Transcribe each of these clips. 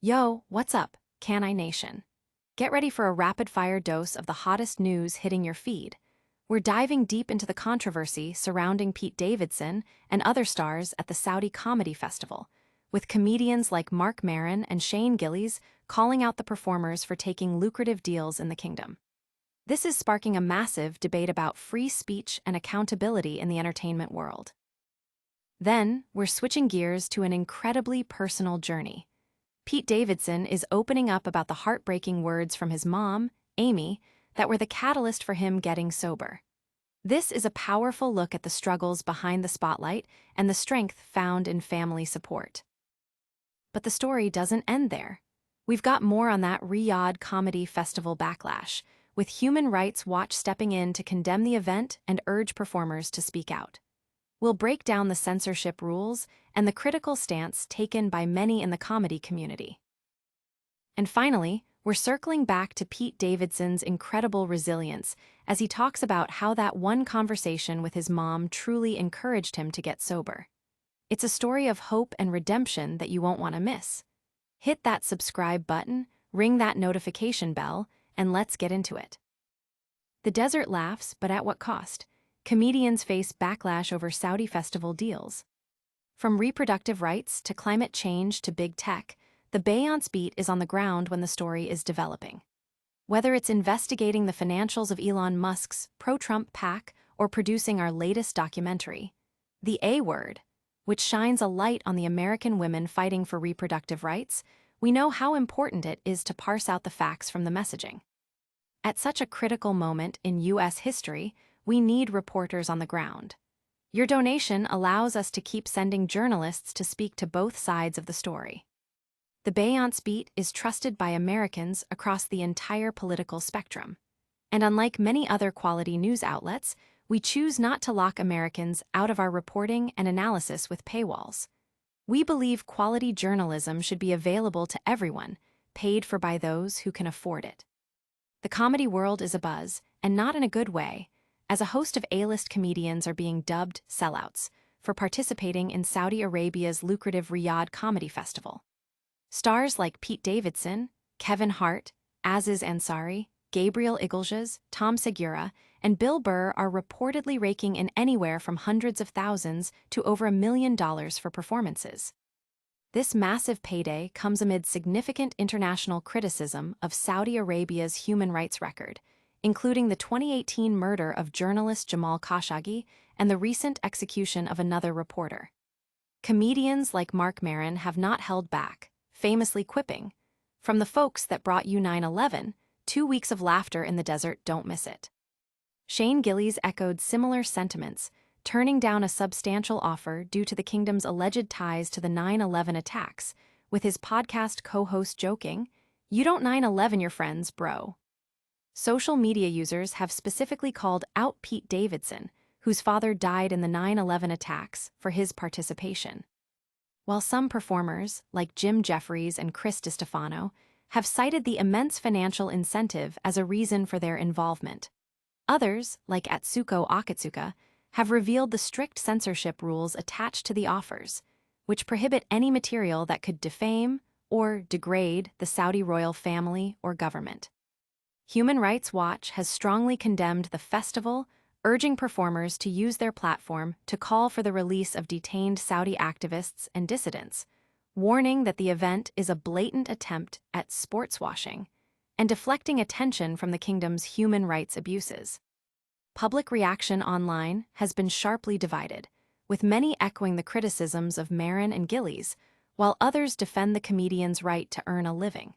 Yo, what's up, Can I Nation? Get ready for a rapid-fire dose of the hottest news hitting your feed. We're diving deep into the controversy surrounding Pete Davidson and other stars at the Saudi Comedy Festival, with comedians like Maron and Gillis calling out the performers for taking lucrative deals in the kingdom. This is sparking a massive debate about free speech and accountability in the entertainment world. Then, we're switching gears to an incredibly personal journey. Pete Davidson is opening up about the heartbreaking words from his mom, Amy, that were the catalyst for him getting sober. This is a powerful look at the struggles behind the spotlight and the strength found in family support. But the story doesn't end there. We've got more on that Riyadh Comedy Festival backlash, with Human Rights Watch stepping in to condemn the event and urge performers to speak out. We'll break down the censorship rules and the critical stance taken by many in the comedy community. And finally, we're circling back to Pete Davidson's incredible resilience as he talks about how that one conversation with his mom truly encouraged him to get sober. It's a story of hope and redemption that you won't want to miss. Hit that subscribe button, ring that notification bell, and let's get into it. The desert laughs, but at what cost? Comedians face backlash over Saudi festival deals. From reproductive rights to climate change to big tech, the Bayance beat is on the ground when the story is developing. Whether it's investigating the financials of Elon Musk's pro-Trump PAC or producing our latest documentary, The A Word, which shines a light on the American women fighting for reproductive rights, we know how important it is to parse out the facts from the messaging. At such a critical moment in U.S. history, we need reporters on the ground. Your donation allows us to keep sending journalists to speak to both sides of the story. The Bayance beat is trusted by Americans across the entire political spectrum. And unlike many other quality news outlets, we choose not to lock Americans out of our reporting and analysis with paywalls. We believe quality journalism should be available to everyone, paid for by those who can afford it. The comedy world is abuzz, and not in a good way, as a host of A-list comedians are being dubbed sellouts for participating in Saudi Arabia's lucrative Riyadh Comedy Festival. Stars like Pete Davidson, Kevin Hart, Aziz Ansari, Gabriel Iglesias, Tom Segura, and Bill Burr are reportedly raking in anywhere from hundreds of thousands to over $1 million for performances. This massive payday comes amid significant international criticism of Saudi Arabia's human rights record, including the 2018 murder of journalist Jamal Khashoggi and the recent execution of another reporter. Comedians like Maron have not held back, famously quipping, "From the folks that brought you 9/11, 2 weeks of laughter in the desert, don't miss it." Gillis echoed similar sentiments, turning down a substantial offer due to the kingdom's alleged ties to the 9/11 attacks, with his podcast co-host joking, "You don't 9/11 your friends, bro." Social media users have specifically called out Pete Davidson, whose father died in the 9/11 attacks, for his participation. While some performers, like Jim Jeffries and Chris DiStefano, have cited the immense financial incentive as a reason for their involvement, others, like Atsuko Akatsuka, have revealed the strict censorship rules attached to the offers, which prohibit any material that could defame or degrade the Saudi royal family or government. Human Rights Watch has strongly condemned the festival, urging performers to use their platform to call for the release of detained Saudi activists and dissidents, warning that the event is a blatant attempt at sportswashing and deflecting attention from the kingdom's human rights abuses. Public reaction online has been sharply divided, with many echoing the criticisms of Maron and Gillis, while others defend the comedian's right to earn a living.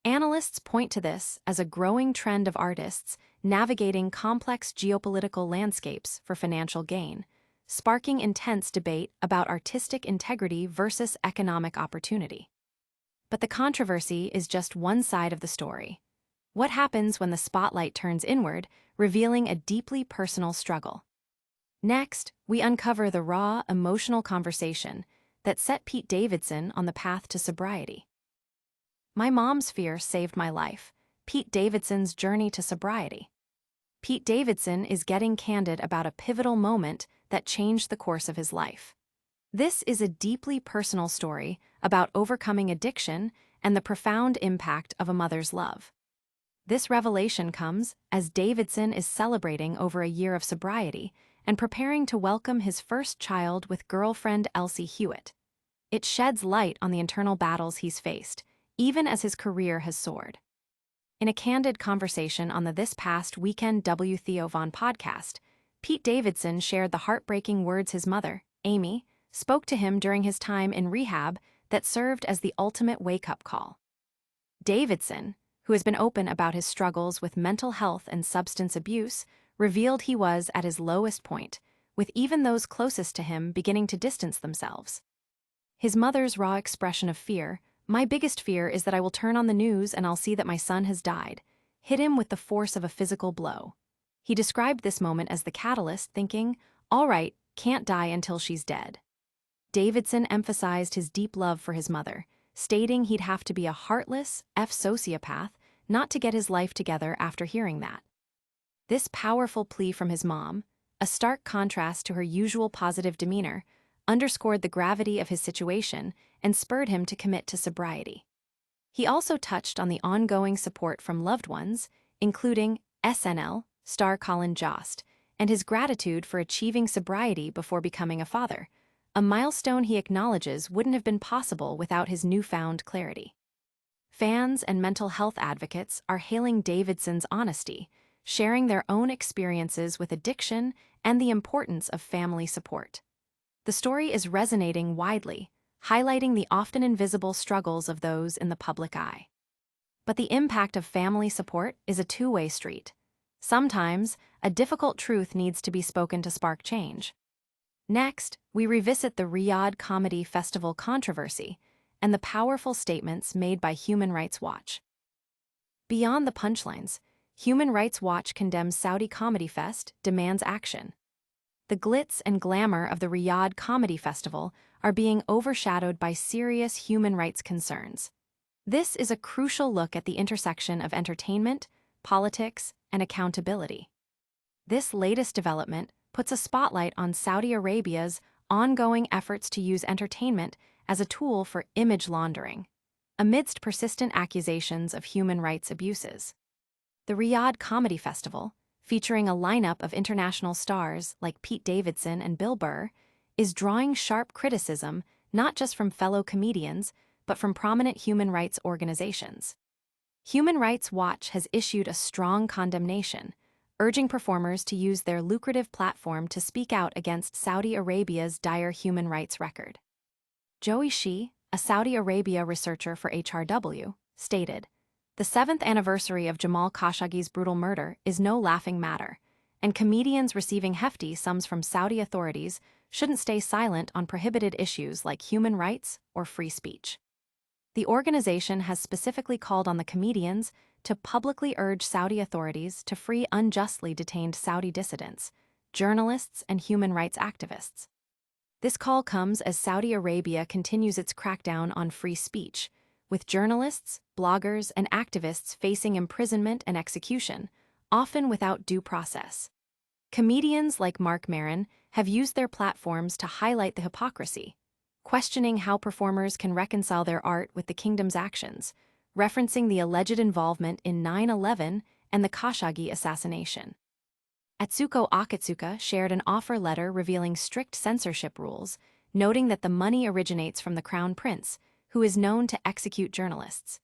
Analysts point to this as a growing trend of artists navigating complex geopolitical landscapes for financial gain, sparking intense debate about artistic integrity versus economic opportunity. But the controversy is just one side of the story. What happens when the spotlight turns inward, revealing a deeply personal struggle? Next, we uncover the raw, emotional conversation that set Pete Davidson on the path to sobriety. My mom's fear saved my life. Pete Davidson's journey to sobriety. Pete Davidson is getting candid about a pivotal moment that changed the course of his life. This is a deeply personal story about overcoming addiction and the profound impact of a mother's love. This revelation comes as Davidson is celebrating over a year of sobriety and preparing to welcome his first child with girlfriend Elsie Hewitt. It sheds light on the internal battles he's faced, even as his career has soared. In a candid conversation on the This Past Weekend W. Theo Von podcast, Pete Davidson shared the heartbreaking words his mother, Amy, spoke to him during his time in rehab that served as the ultimate wake-up call. Davidson, who has been open about his struggles with mental health and substance abuse, revealed he was at his lowest point, with even those closest to him beginning to distance themselves. His mother's raw expression of fear, "My biggest fear is that I will turn on the news and I'll see that my son has died," hit him with the force of a physical blow. He described this moment as the catalyst, thinking, "All right, can't die until she's dead." Davidson emphasized his deep love for his mother, stating he'd have to be a heartless sociopath not to get his life together after hearing that. This powerful plea from his mom, a stark contrast to her usual positive demeanor, underscored the gravity of his situation and spurred him to commit to sobriety. He also touched on the ongoing support from loved ones, including SNL star Colin Jost, and his gratitude for achieving sobriety before becoming a father, a milestone he acknowledges wouldn't have been possible without his newfound clarity. Fans and mental health advocates are hailing Davidson's honesty, sharing their own experiences with addiction and the importance of family support. The story is resonating widely, highlighting the often invisible struggles of those in the public eye. But the impact of family support is a two-way street. Sometimes, a difficult truth needs to be spoken to spark change. Next, we revisit the Riyadh Comedy Festival controversy and the powerful statements made by Human Rights Watch. Beyond the punchlines, Human Rights Watch condemns Saudi Comedy Fest, demands action. The glitz and glamour of the Riyadh Comedy Festival are being overshadowed by serious human rights concerns. This is a crucial look at the intersection of entertainment, politics, and accountability. This latest development puts a spotlight on Saudi Arabia's ongoing efforts to use entertainment as a tool for image laundering, amidst persistent accusations of human rights abuses. The Riyadh Comedy Festival, featuring a lineup of international stars like Pete Davidson and Bill Burr, is drawing sharp criticism not just from fellow comedians, but from prominent human rights organizations. Human Rights Watch has issued a strong condemnation, urging performers to use their lucrative platform to speak out against Saudi Arabia's dire human rights record. Joey Shi, a Saudi Arabia researcher for HRW, stated, "The 7th anniversary of Jamal Khashoggi's brutal murder is no laughing matter, and comedians receiving hefty sums from Saudi authorities shouldn't stay silent on prohibited issues like human rights or free speech." The organization has specifically called on the comedians to publicly urge Saudi authorities to free unjustly detained Saudi dissidents, journalists, and human rights activists. This call comes as Saudi Arabia continues its crackdown on free speech, with journalists, bloggers, and activists facing imprisonment and execution, often without due process. Comedians like Maron have used their platforms to highlight the hypocrisy, questioning how performers can reconcile their art with the kingdom's actions, referencing the alleged involvement in 9/11 and the Khashoggi assassination. Atsuko Akatsuka shared an offer letter revealing strict censorship rules, noting that the money originates from the Crown Prince, who is known to execute journalists.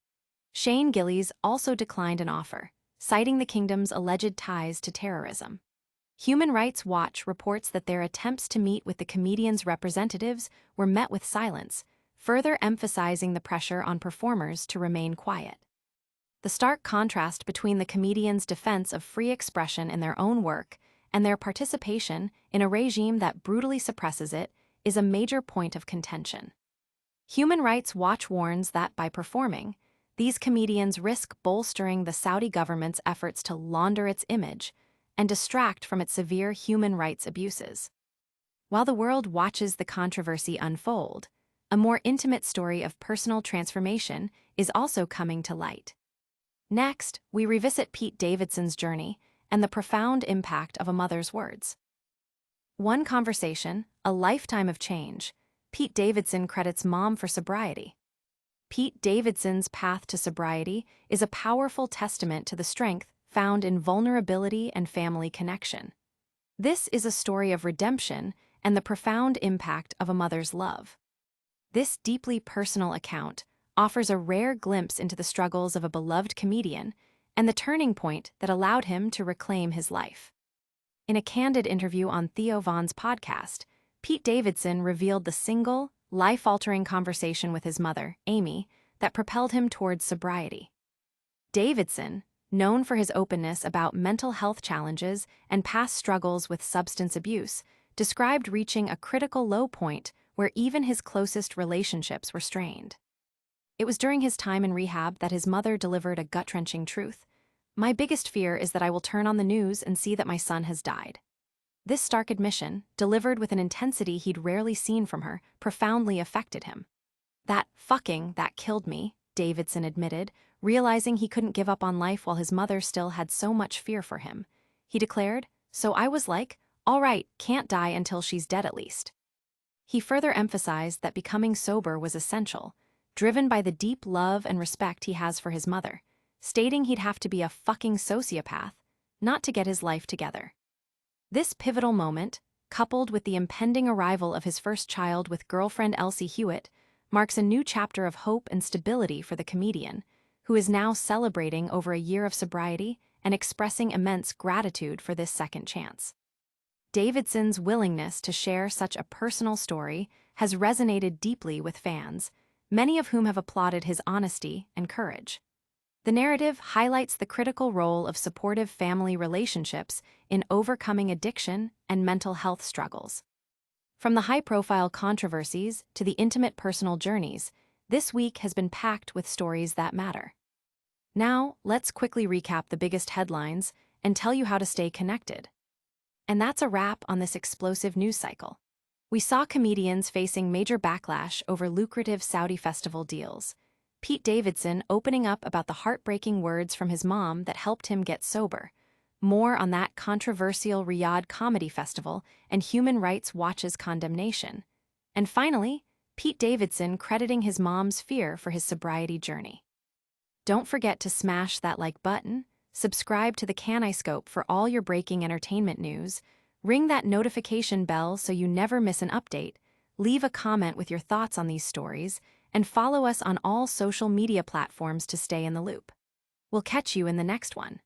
Shane Gillis also declined an offer, citing the kingdom's alleged ties to terrorism. Human Rights Watch reports that their attempts to meet with the comedians' representatives were met with silence, further emphasizing the pressure on performers to remain quiet. The stark contrast between the comedians' defense of free expression in their own work and their participation in a regime that brutally suppresses it is a major point of contention. Human Rights Watch warns that by performing, these comedians risk bolstering the Saudi government's efforts to launder its image and distract from its severe human rights abuses. While the world watches the controversy unfold, a more intimate story of personal transformation is also coming to light. Next, we revisit Pete Davidson's journey and the profound impact of a mother's words. One conversation, a lifetime of change, Pete Davidson credits mom for sobriety. Pete Davidson's path to sobriety is a powerful testament to the strength found in vulnerability and family connection. This is a story of redemption and the profound impact of a mother's love. This deeply personal account offers a rare glimpse into the struggles of a beloved comedian and the turning point that allowed him to reclaim his life. In a candid interview on Theo Von's podcast, Pete Davidson revealed the single, life-altering conversation with his mother, Amy, that propelled him towards sobriety. Davidson, known for his openness about mental health challenges and past struggles with substance abuse, described reaching a critical low point where even his closest relationships were strained. It was during his time in rehab that his mother delivered a gut-wrenching truth. "My biggest fear is that I will turn on the news and see that my son has died." This stark admission, delivered with an intensity he'd rarely seen from her, profoundly affected him. That killed me," Davidson admitted, realizing he couldn't give up on life while his mother still had so much fear for him. He declared, "So I was like, all right, can't die until she's dead at least." He further emphasized that becoming sober was essential, driven by the deep love and respect he has for his mother, stating he'd have to be a fucking sociopath not to get his life together. This pivotal moment, coupled with the impending arrival of his first child with girlfriend Elsie Hewitt, marks a new chapter of hope and stability for the comedian, who is now celebrating over a year of sobriety and expressing immense gratitude for this second chance. Davidson's willingness to share such a personal story has resonated deeply with fans, many of whom have applauded his honesty and courage. The narrative highlights the critical role of supportive family relationships in overcoming addiction and mental health struggles. From the high-profile controversies to the intimate personal journeys, this week has been packed with stories that matter. Now, let's quickly recap the biggest headlines and tell you how to stay connected. And that's a wrap on this explosive news cycle. We saw comedians facing major backlash over lucrative Saudi festival deals. Pete Davidson opening up about the heartbreaking words from his mom that helped him get sober. More on that controversial Riyadh Comedy Festival and Human Rights Watch's condemnation. And finally, Pete Davidson crediting his mom's fear for his sobriety journey. Don't forget to smash that like button, subscribe to the Caniscope for all your breaking entertainment news, ring that notification bell so you never miss an update, leave a comment with your thoughts on these stories, and follow us on all social media platforms to stay in the loop. We'll catch you in the next one.